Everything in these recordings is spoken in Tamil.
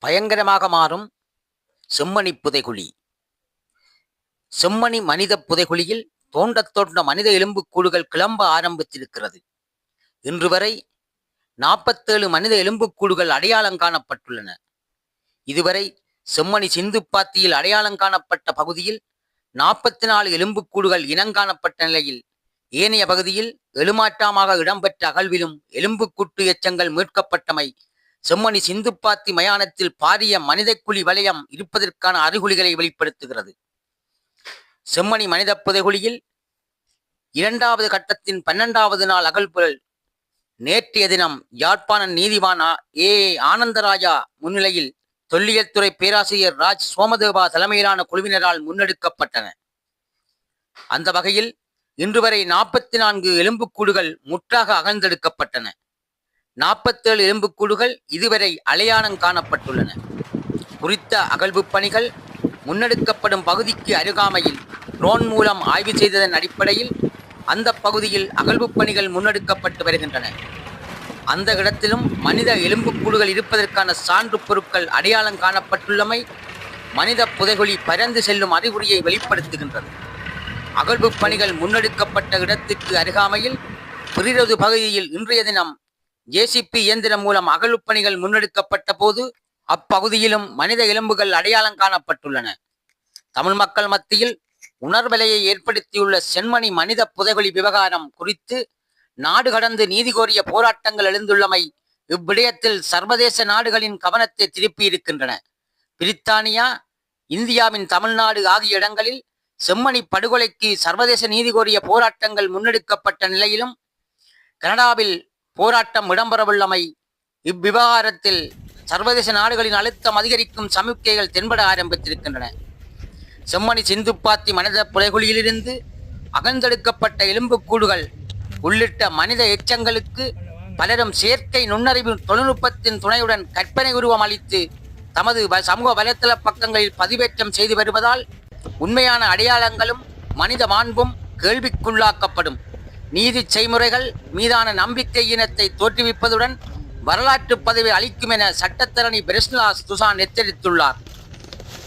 பயங்கரமாக மாறும் செம்மணி புதைகுழி. செம்மணி மனித புதைகுழியில் தோண்ட மனித எலும்புக்கூடுகள் கிளம்ப ஆரம்பித்திருக்கிறது. இன்று வரை 47 மனித எலும்புக்கூடுகள் அடையாளம் காணப்பட்டுள்ளன. இதுவரை செம்மணி சிந்துப்பாத்தியில் அடையாளம் காணப்பட்ட பகுதியில் 44 எலும்புக்கூடுகள் இனங்காணப்பட்ட நிலையில் ஏனைய பகுதியில் எழுமாற்றமாக இடம்பெற்ற அகழ்விலும் எலும்புக்கூட்டு எச்சங்கள் மீட்கப்பட்டமை செம்மணி சிந்துப்பாத்தி மயானத்தில் பாரிய மனிதக்குழி வலயம் இருப்பதற்கான அறிகுறிகளை வெளிப்படுத்துகிறது. செம்மணி மனித புதைகுழியில் 2வது கட்டத்தின் 12வது நாள் அகழ்வுகள் நேற்றைய தினம் யாழ்ப்பாண நீதிவான் ஏ ஆனந்தராஜா முன்னிலையில் தொல்லியல் துறை பேராசிரியர் ராஜ் சோமதேவா தலைமையிலான குழுவினரால் முன்னெடுக்கப்பட்டன. அந்த வகையில் இன்று வரை 44 எலும்புக்கூடுகள் முற்றாக அகழ்ந்தெடுக்கப்பட்டன. 47 எலும்புக்கூடுகள் இதுவரை அடையாளம் காணப்பட்டுள்ளன. குறித்த அகழ்வு பணிகள் முன்னெடுக்கப்படும் பகுதிக்கு அருகாமையில் ட்ரோன் மூலம் ஆய்வு செய்ததன் அடிப்படையில் அந்த பகுதியில் அகழ்வு பணிகள் முன்னெடுக்கப்பட்டு வருகின்றன. அந்த இடத்திலும் மனித எலும்புக்கூடுகள் இருப்பதற்கான சான்று பொருட்கள் அடையாளம் காணப்பட்டுள்ளமை மனித புதைகுழி பறந்து செல்லும் அறிகுறியை வெளிப்படுத்துகின்றது. அகழ்வு பணிகள் முன்னெடுக்கப்பட்ட இடத்துக்கு அருகாமையில் பிரிரது பகுதியில் இன்றைய தினம் ஜேசிபி இயந்திரம் மூலம் அகழ்வு பணிகள் முன்னெடுக்கப்பட்ட போது அப்பகுதியிலும் மனித எலும்புகள் அடையாளம் காணப்பட்டுள்ளன. தமிழ் மக்கள் மத்தியில் உணர்வலையை ஏற்படுத்தியுள்ள செம்மணி மனித புதைகுழி விவகாரம் குறித்து நாடு கடந்து நீதி கோரிய போராட்டங்கள் எழுந்துள்ளமை இவ்விடயத்தில் சர்வதேச நாடுகளின் கவனத்தை திருப்பி இருக்கின்றன. பிரித்தானியா, இந்தியாவின் தமிழ்நாடு ஆகிய இடங்களில் செம்மணி படுகொலைக்கு சர்வதேச நீதி கோரிய போராட்டங்கள் முன்னெடுக்கப்பட்ட நிலையிலும் கனடாவில் போராட்டம் இடம்பெறவுள்ளமை இவ்விவகாரத்தில் சர்வதேச நாடுகளின் அழுத்தம் அதிகரிக்கும் சமிக்கைகள் தென்பட ஆரம்பித்திருக்கின்றன. செம்மணி சிந்துப்பாத்தி மனித புதைகுழியிலிருந்து அகழ்ந்தெடுக்கப்பட்ட எலும்புக்கூடுகள் உள்ளிட்ட மனித எச்சங்களுக்கு பலரும் செயற்கை நுண்ணறிவு தொழில்நுட்பத்தின் துணையுடன் கற்பனை உருவம் அளித்து தமது சமூக வலைத்தள பக்கங்களில் பதிவேற்றம் செய்து வருவதால் உண்மையான அடையாளங்களும் மனித மாண்பும் கேள்விக்குள்ளாக்கப்படும். நீதி செய்முறைகள் மீதான நம்பிக்கை இனத்தை தோற்றுவிப்பதுடன் வரலாற்று பதவி அளிக்கும் என சட்டத்தரணி பிரெஸ்லாஸ் துசான் எச்சரித்துள்ளார்.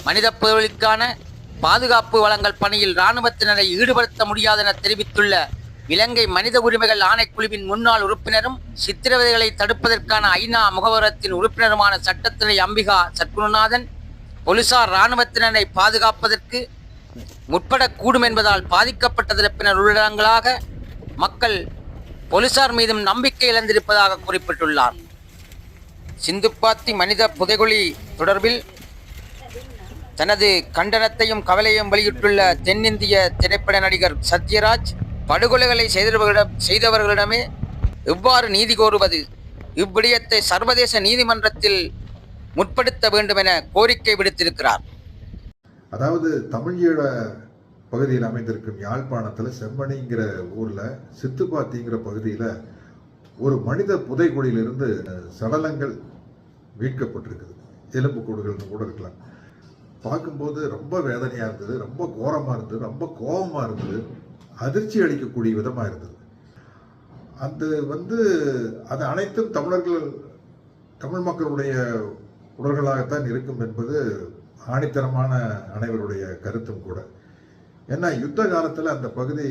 மனித புதைகுழிக்கான பாதுகாப்பு வழங்கல் பணியில் இராணுவத்தினரை ஈடுபடுத்த முடியாது என தெரிவித்துள்ள இலங்கை மனித உரிமைகள் ஆணைக்குழுவின் முன்னாள் உறுப்பினரும் சித்திரவதைகளை தடுப்பதற்கான ஐநா முகவரத்தின் உறுப்பினருமான சட்டத்திரணி அம்பிகா சத்குருநாதன் போலீசார் இராணுவத்தினரை பாதுகாப்பதற்கு முற்படக்கூடும் என்பதால் பாதிக்கப்பட்ட தரப்பினர் உள்ளடங்களாக மக்கள் போலீசார் மீதும் நம்பிக்கை இழந்திருப்பதாக குறிப்பிட்டுள்ளார். சிந்துப்பாத்தி மனித புதைகுழி தொடர்பில் தனது கண்டனத்தையும் கவலையும் வெளியிட்டுள்ள தென்னிந்திய திரைப்பட நடிகர் சத்யராஜ், படுகொலைகளை செய்தவர்களிடமே எவ்வாறு நீதி கோருவது, இவ்விடயத்தை சர்வதேச நீதிமன்றத்தில் முற்படுத்த வேண்டும் என கோரிக்கை விடுத்திருக்கிறார். அதாவது தமிழீழ பகுதியில் அமைந்திருக்கும் யாழ்ப்பாணத்தில் செம்மணிங்கிற ஊரில் சித்துப்பாத்திங்கிற பகுதியில் ஒரு மனித புதைகுழியிலிருந்து சடலங்கள் மீட்கப்பட்டிருக்குது. எலும்புக்கூடுகள்னு கூட இருக்கலாம். பார்க்கும்போது ரொம்ப வேதனையாக இருந்தது, ரொம்ப கோரமாக இருந்தது, ரொம்ப கோபமாக இருந்தது, அதிர்ச்சி அளிக்கக்கூடிய விதமாக இருந்தது. அது அனைத்தும் தமிழ் மக்களுடைய உடல்களாகத்தான் இருக்கும் என்பது ஆணித்தரமான அனைவருடைய கருத்தும் கூட. ஏன்னா யுத்த காலத்தில் அந்த பகுதி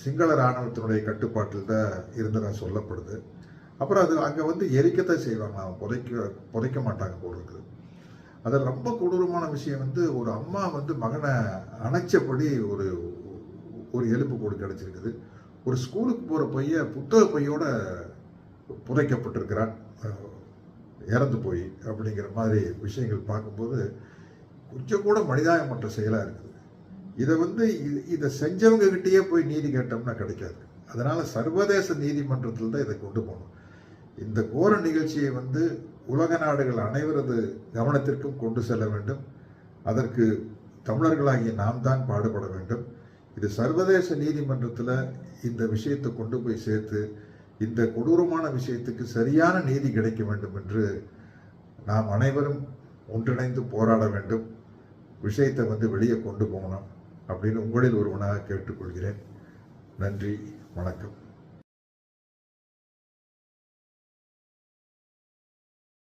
சிங்கள இராணுவத்தினுடைய கட்டுப்பாட்டில் தான் இருந்ததாக சொல்லப்படுது. அப்புறம் அது அங்கே எரிக்கத்தான் செய்வாங்க, புதைக்க மாட்டாங்க போல இருக்குது. அதில் ரொம்ப கொடூரமான விஷயம் ஒரு அம்மா மகனை அணைச்சபடி ஒரு எலும்புக்கூடு கிடச்சிருக்குது. ஒரு ஸ்கூலுக்கு போகிற பையன் புத்தக பையோட புதைக்கப்பட்டிருக்கிறான் இறந்து போய். அப்படிங்கிற மாதிரி விஷயங்கள் பார்க்கும்போது கொஞ்சம் கூட மனிதாயமற்ற செயலாக இருக்குது. இதை செஞ்சவங்க கிட்டேயே போய் நீதி கேட்டோம்னா கிடைக்காது. அதனால் சர்வதேச நீதிமன்றத்தில் தான் இதை கொண்டு போகணும். இந்த கோர நிகழ்ச்சியை உலக நாடுகள் அனைவரது கவனத்திற்கும் கொண்டு செல்ல வேண்டும். அதற்கு தமிழர்களாகிய நாம் தான் பாடுபட வேண்டும். இது சர்வதேச நீதிமன்றத்தில் இந்த விஷயத்தை கொண்டு போய் சேர்த்து இந்த கொடூரமான விஷயத்துக்கு சரியான நீதி கிடைக்க வேண்டும் என்று நாம் அனைவரும் ஒன்றிணைந்து போராட வேண்டும். விஷயத்தை வெளியே கொண்டு போகணும் அப்படின்னு உங்களில் ஒருவனாக கேட்டுக்கொள்கிறேன். நன்றி, வணக்கம்.